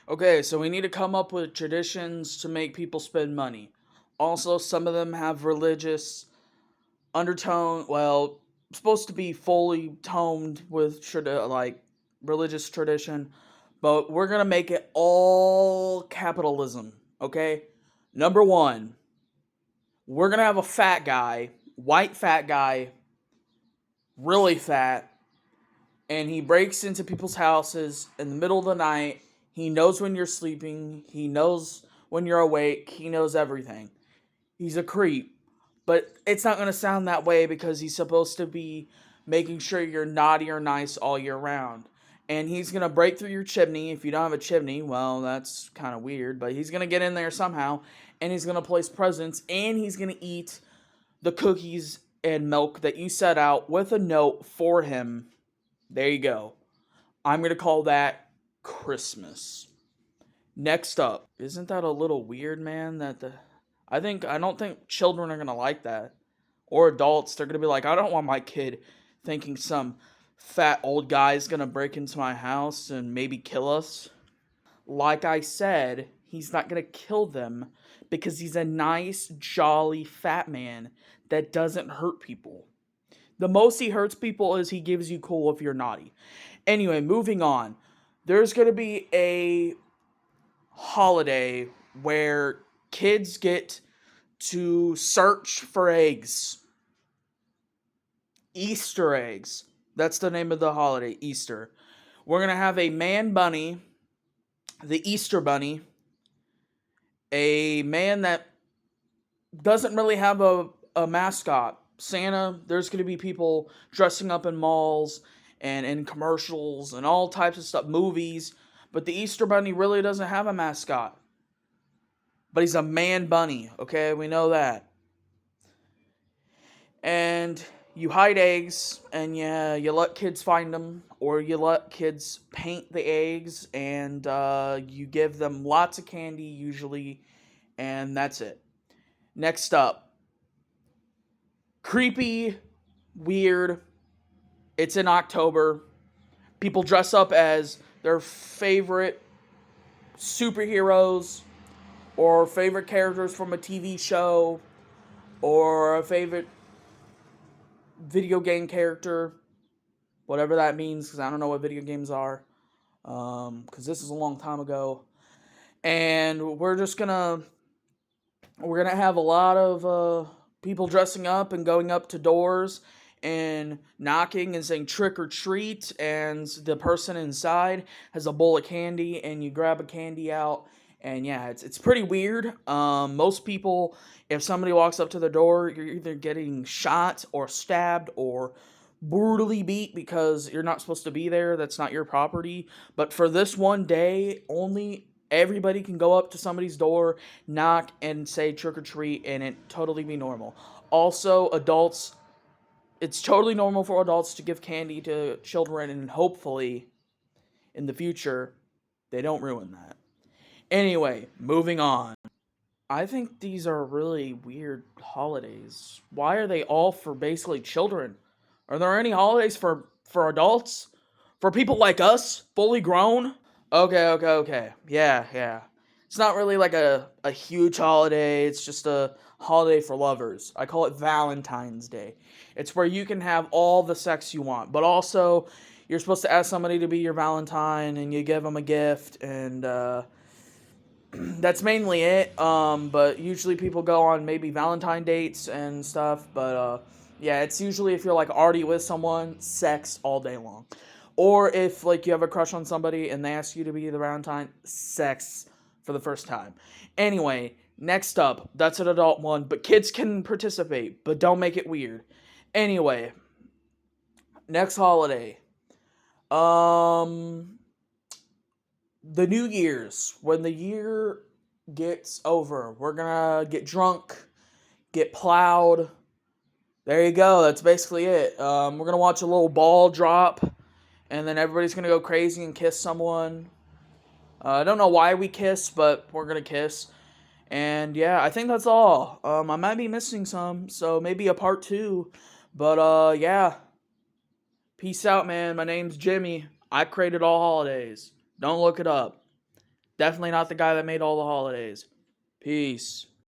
Okay, so we need to come up with traditions to make people spend money. Also, some of them have religious undertone. Well, supposed to be fully toned with like religious tradition, but we're gonna make it all capitalism. Okay, number one, we're gonna have a fat guy, white fat guy, really fat, and he breaks into people's houses in the middle of the night. He knows when you're sleeping. He knows when you're awake. He knows everything. He's a creep. But it's not going to sound that way because he's supposed to be making sure you're naughty or nice all year round. And he's going to break through your chimney. If you don't have a chimney, well, that's kind of weird. But he's going to get in there somehow. And he's going to place presents. And he's going to eat the cookies and milk that you set out with a note for him. There you go. I'm going to call that Christmas. Next up, isn't that a little weird, man? I don't think children are going to like that. Or adults, they're going to be like, I don't want my kid thinking some fat old guy is going to break into my house and maybe kill us. Like I said, he's not going to kill them because he's a nice, jolly fat man that doesn't hurt people. The most he hurts people is he gives you cool if you're naughty. Anyway, moving on. There's going to be a holiday where kids get to search for eggs. Easter eggs. That's the name of the holiday, Easter. We're going to have a man bunny, the Easter bunny, a man that doesn't really have a mascot. Santa, there's going to be people dressing up in malls and in commercials and all types of stuff, movies. But the Easter bunny really doesn't have a mascot. But he's a man bunny, okay? We know that. And you hide eggs, and yeah, you let kids find them, or you let kids paint the eggs, and you give them lots of candy, usually, and that's it. Next up, creepy, weird. It's in October. People dress up as their favorite superheroes or favorite characters from a TV show or a favorite video game character, whatever that means, because I don't know what video games are, because this is a long time ago. And we're gonna have a lot of people dressing up and going up to doors and knocking and saying trick or treat, and the person inside has a bowl of candy, and you grab a candy out, and yeah, it's pretty weird. Most people, if somebody walks up to the door, you're either getting shot or stabbed or brutally beat because you're not supposed to be there. That's not your property. But for this one day, only everybody can go up to somebody's door, knock, and say trick or treat, and it totally be normal. Also, adults, it's totally normal for adults to give candy to children, and hopefully, in the future, they don't ruin that. Anyway, moving on. I think these are really weird holidays. Why are they all for basically children? Are there any holidays for adults? For people like us, fully grown? Okay. Yeah. It's not really like a huge holiday. It's just a holiday for lovers. I call it Valentine's Day. It's where you can have all the sex you want, but also you're supposed to ask somebody to be your Valentine and you give them a gift, and that's mainly it. But usually people go on maybe Valentine dates and stuff. But yeah, it's usually if you're like already with someone, sex all day long. Or if like you have a crush on somebody and they ask you to be the Valentine, sex for the first time. Anyway, next up, that's an adult one, but kids can participate, but don't make it weird. Anyway, next holiday. Um the New Year's, when the year gets over, we're gonna get drunk, get plowed. There you go. That's basically it. We're gonna watch a little ball drop, and then everybody's gonna go crazy and kiss someone. I don't know why we kiss, but we're gonna kiss. And yeah, I think that's all. I might be missing some, so maybe a part two. But yeah. Peace out, man. My name's Jimmy. I created all holidays. Don't look it up. Definitely not the guy that made all the holidays. Peace.